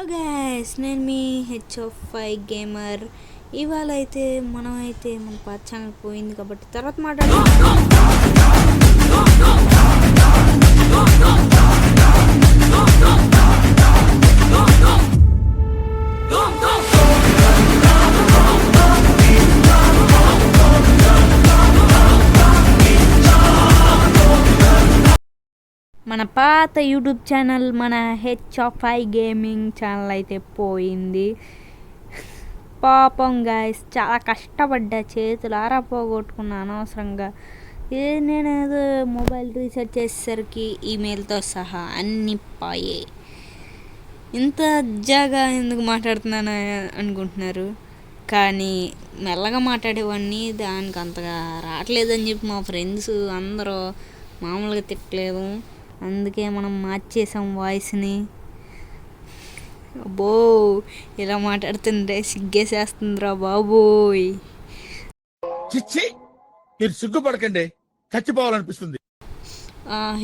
Guys నేను మీ H5 gamer. ఇవాళ అయితే మన పాత ఛానల్ పోయింది కాబట్టి తర్వాత మాట్లాడుకుందాం. మన పాత యూట్యూబ్ ఛానల్ మన హెచ్5 గేమింగ్ ఛానల్ అయితే పోయింది. పాపం గైస్, చాలా కష్టపడ్డా, చేతులు పోగొట్టుకున్నా అనవసరంగా. నేనేదో మొబైల్ రీసెర్చ్ చేసేసరికి ఈమెయిల్తో సహా అన్నీ పోయాయి. ఇంత అజ్జాగా ఎందుకు మాట్లాడుతున్నాను అనుకుంటున్నారు, కానీ మెల్లగా మాట్లాడేవాడిని, దానికి అంతగా రావట్లేదని చెప్పి మా ఫ్రెండ్స్ అందరూ మామూలుగా తిట్టలేదు. అందుకే మనం మార్చేసాం వాయిస్ని. అబ్బో, ఇలా మాట్లాడుతుంటే సిగ్గేసేస్తుందిరా బాబోయ్. మీరు సిగ్గుపడకండి, చచ్చిపోవాలనిపిస్తుంది.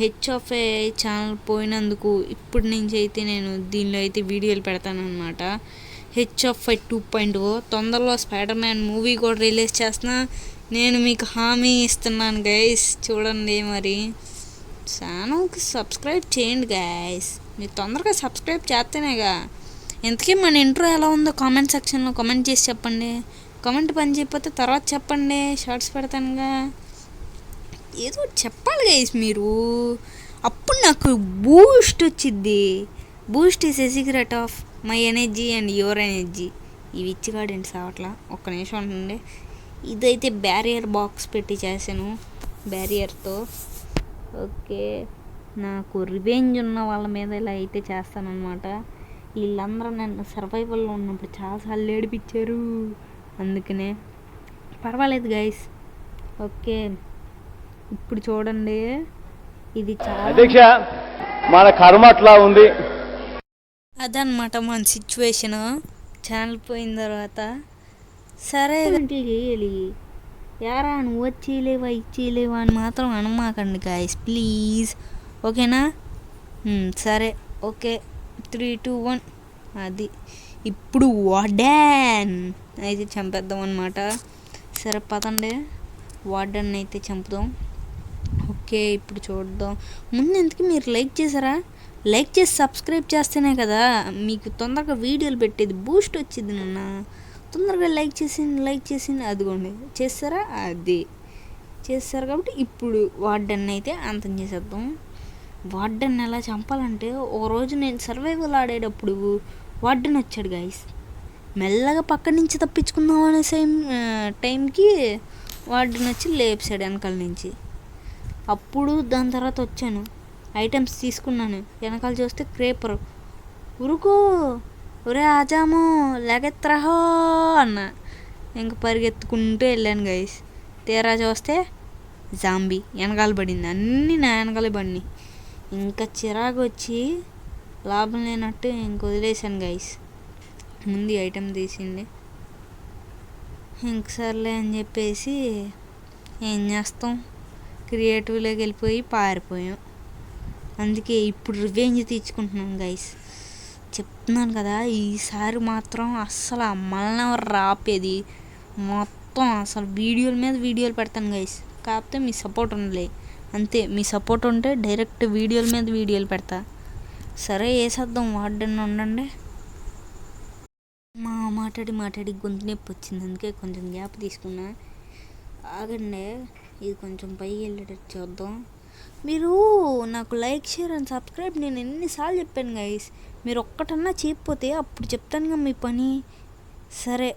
హెచ్5 ఛానల్ పోయినందుకు ఇప్పటి నుంచి అయితే నేను దీనిలో అయితే వీడియోలు పెడతానమాట. హెచ్5 2.0 తొందరలో స్పైడర్ మ్యాన్ మూవీ కూడా రిలీజ్ చేస్తున్నా, నేను మీకు హామీ ఇస్తున్నాను గైస్. చూడండి, మరి ఛానల్కి సబ్స్క్రైబ్ చేయండి గైస్. మీరు తొందరగా సబ్స్క్రైబ్ చేస్తేనేగా. ఇంతకీ మన ఇంట్రో ఎలా ఉందో కామెంట్ సెక్షన్లో కామెంట్ చేసి చెప్పండి. కామెంట్ పని చేయకపోతే తర్వాత చెప్పండి, షార్ట్స్ పెడతానుగా. ఏదో చెప్పాలి గైస్ మీరు, అప్పుడు నాకు బూస్ట్ వచ్చిద్ది. Boost is a secret of my energy and your energy. ఇవి ఇచ్చిగాడండి సావట్లా, ఒక్క నిమిషం ఉంటుండే. ఇదైతే బ్యారియర్ బాక్స్ పెట్టి చేశాను, బ్యారియర్తో. ఓకే, నాకు రివెంజ్ ఉన్న వాళ్ళ మీద ఇలా అయితే చేస్తానన్నమాట. వీళ్ళందరూ నన్ను సర్వైవల్లో ఉన్నప్పుడు చాలాసార్లు ఏడిపించారు, అందుకనే పర్వాలేదు గైస్. ఓకే, ఇప్పుడు చూడండి, ఇది చాలా మన కర్మ అట్లా ఉంది. అదనమాట మన సిచ్యువేషను. ఛానల్ పోయిన తర్వాత సరే వేయాలి. యారా నువ్వు వచ్చేలేవా ఇచ్చేలేవా అని మాత్రం అనమాకండి గాయస్, ప్లీజ్. ఓకేనా? సరే, ఓకే, 3, 2, 1. అది ఇప్పుడు వార్డెన్ అయితే చంపేద్దాం అనమాట. సరే పదండి, వార్డెన్ అయితే చంపుదాం. ఓకే, ఇప్పుడు చూద్దాం. ముందు ఎందుకు మీరు లైక్ చేశారా? లైక్ చేసి సబ్స్క్రైబ్ చేస్తేనే కదా మీకు తొందరగా వీడియోలు పెట్టేది, బూస్ట్ వచ్చింది. నాన్న తొందరగా లైక్ చేసింది అదిగోండి, చేస్తారా? అది చేస్తారు కాబట్టి ఇప్పుడు వార్డెన్ అయితే అంతం చేసేద్దాం. వార్డెన్ ఎలా చంపాలంటే, ఓ రోజు నేను సర్వైవల్ ఆడేటప్పుడు వార్డెన్ వచ్చాడు గైస్. మెల్లగా పక్క నుంచి తప్పించుకుందాం అనే టైంకి వార్డెన్ వచ్చి లేపసాడు వెనకాల నుంచి. అప్పుడు దాని తర్వాత వచ్చాను, ఐటమ్స్ తీసుకున్నాను. వెనకాల చూస్తే క్రేపర్. ఉరుకో ఒరే ఆజాము లెగెత్రహో అన్న. ఇంక పరిగెత్తుకుంటూ వెళ్ళాను గైస్. తీరా చూస్తే జాంబీ వెనకాల పడింది, అన్నీ నా వెనకాల పడినాయి. ఇంకా చిరాకు వచ్చి లాభం లేనట్టు ఇంక వదిలేసాను గైస్. ముందు ఐటెం తీసింది, ఇంక సర్లే అని చెప్పేసి ఏం చేస్తాం, క్రియేటివ్లోకి వెళ్ళిపోయి పారిపోయాం. అందుకే ఇప్పుడు రివెంజ్ తీర్చుకుంటున్నాను గైస్. చెప్తున్నాను కదా, ఈసారి మాత్రం అస్సలు మళ్ళీ రాపేది మొత్తం అసలు వీడియోల మీద వీడియోలు పెడతాను గైస్. కాకపోతే మీ సపోర్ట్ ఉండలే, అంతే. మీ సపోర్ట్ ఉంటే డైరెక్ట్ వీడియోల మీద వీడియోలు పెడతా. సరే వేసేద్దాం, వార్డెన్ ఉండండి. మాట్లాడి గొంతు నొప్పి వచ్చింది, అందుకే కొంచెం గ్యాప్ తీసుకున్నా. ఆగండి, ఇది కొంచెం పైకి వెళ్ళేటట్టు చూద్దాం. మీరు నాకు లైక్, షేర్ అండ్ సబ్స్క్రైబ్ నేను ఎన్నిసార్లు చెప్పాను గైస్. మీరు ఒక్కటన్నా చేయకపోతే అప్పుడు చెప్తానుగా మీ పని. సరే,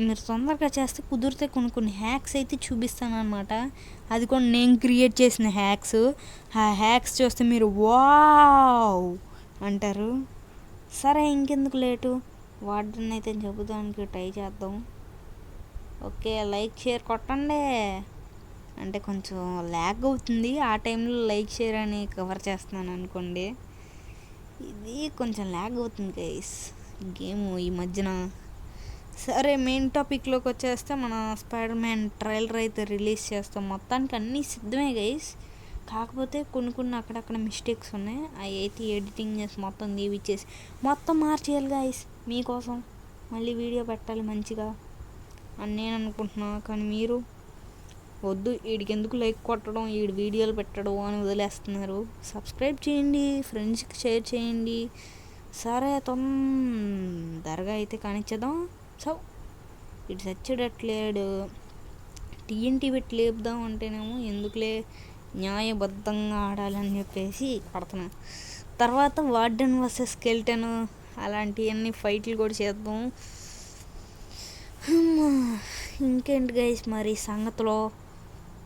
మీరు తొందరగా చేస్తే కుదిరితే కొన్ని హ్యాక్స్ అయితే చూపిస్తాను అనమాట. అది కూడా నేను క్రియేట్ చేసిన హ్యాక్స్. ఆ హ్యాక్స్ చూస్తే మీరు వావ్ అంటారు. సరే, ఇంకెందుకు లేటు, వార్డెన్ అయితే చెబుదానికి ట్రై చేద్దాం. ఓకే, లైక్ షేర్ కొట్టండి. అంటే కొంచెం ల్యాగ్ అవుతుంది, ఆ టైంలో లైక్ షేర్ అని కవర్ చేస్తున్నాను అనుకోండి. ఇది కొంచెం ల్యాగ్ అవుతుంది గైస్ గేమ్ ఈ మధ్యన. సరే, మెయిన్ టాపిక్లోకి వచ్చేస్తే మన స్పైడర్ మ్యాన్ ట్రైలర్ అయితే రిలీజ్ చేస్తాం. మొత్తానికి అన్నీ సిద్ధమే గైస్. కాకపోతే కొన్ని అక్కడక్కడ మిస్టేక్స్ ఉన్నాయి. అవి అయితే ఎడిటింగ్ చేసి మొత్తం దీవిచ్చేసి మొత్తం మార్చేయాలి గాయస్ మీకోసం. మళ్ళీ వీడియో పెట్టాలి మంచిగా అని నేను అనుకుంటున్నా. కానీ మీరు వద్దు, వీడికి ఎందుకు లైక్ కొట్టడం, వీడి వీడియోలు పెట్టడం అని వదిలేస్తున్నారు. సబ్స్క్రైబ్ చేయండి, ఫ్రెండ్స్కి షేర్ చేయండి. సరే తొందరగా అయితే కానిచ్చేద్దాం. సో ఇటు చచ్చేటట్లేడు. టీఎన్టీ పెట్టి లేపుదాం అంటేనేమో ఎందుకులే, న్యాయబద్ధంగా ఆడాలని చెప్పేసి ఆడుతున్నా. తర్వాత వార్డెన్ వర్సెస్ స్కెల్టన్ అలాంటివన్నీ ఫైట్లు కూడా చేద్దాం. ఇంకేంటి గైస్ మరి సంగతిలో.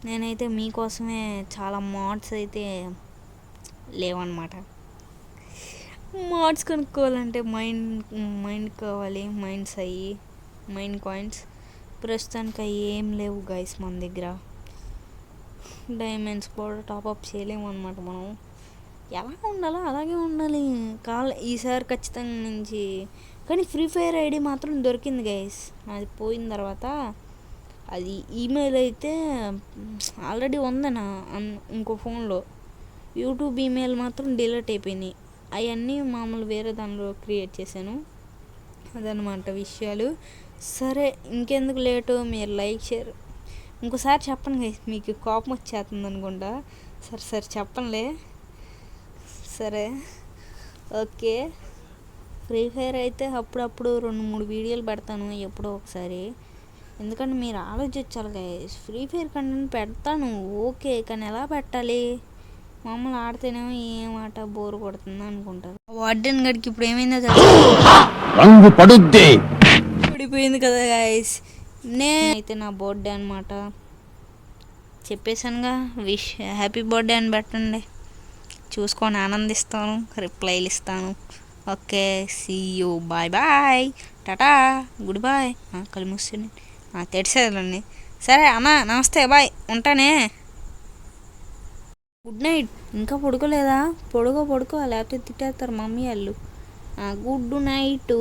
నేనైతే మీకోసమే చాలా మోడ్స్ అయితే లేవన్నమాట. మోడ్స్ కొనుక్కోవాలంటే మైండ్ కావాలి, మైండ్ కాయిన్స్. ప్రస్తుతానికి అవి ఏం లేవు గైస్ మన దగ్గర. డైమండ్స్ కూడా టాప్అప్ చేయలేము అనమాట మనం. ఎలా ఉండాలో అలాగే ఉండాలి. ఈసారి ఖచ్చితంగా నుంచి. కానీ ఫ్రీ ఫైర్ ఐడి మాత్రం దొరికింది గైస్. అది పోయిన తర్వాత అది ఈమెయిల్ అయితే ఆల్రెడీ ఉంది ఇంకో ఫోన్లో. యూట్యూబ్ ఈమెయిల్ మాత్రం డిలీట్ అయిపోయినాయి. అవన్నీ మామూలు వేరే దానిలో క్రియేట్ చేశాను. అదనమాట విషయాలు. సరే ఇంకెందుకు లేటు, మీరు లైక్ షేర్ ఇంకోసారి చెప్పండి గైస్. మీకు కోపం వచ్చేస్తుంది అనుకుంటా. సరే చెప్పండిలే. సరే ఓకే. ఫ్రీ ఫైర్ అయితే అప్పుడప్పుడు 2-3 వీడియోలు పెడతాను ఎప్పుడో ఒకసారి. ఎందుకంటే మీరు ఆలోచించాలి గైస్. ఫ్రీ ఫైర్ కంటెంట్ పెడతాను ఓకే, కానీ ఎలా పెట్టాలి? మామూలు ఆడితేనేమో ఏం ఆట బోర్ కొడుతుంది అనుకుంటారు. వార్డెన్ గడికి ఇప్పుడు ఏమైందో రంగు పడుద్ది పడిపోయింది కదా గైస్. నేనైతే నా బర్త్డే అనమాట చెప్పేశానుగా. హ్యాపీ బర్త్డే అని పెట్టండి, చూసుకొని ఆనందిస్తాను, రిప్లైలు ఇస్తాను. Okay, see you, bye, tata, good bye. కళ్ళు మూస్తుంది, తెడిసేదండి. సరే అన్న, నమస్తే, బాయ్, ఉంటానే. Good night. ఇంకా పడుకోలేదా? పడుకో లేకపోతే తిట్టేస్తారు మమ్మీ వాళ్ళు. Good night.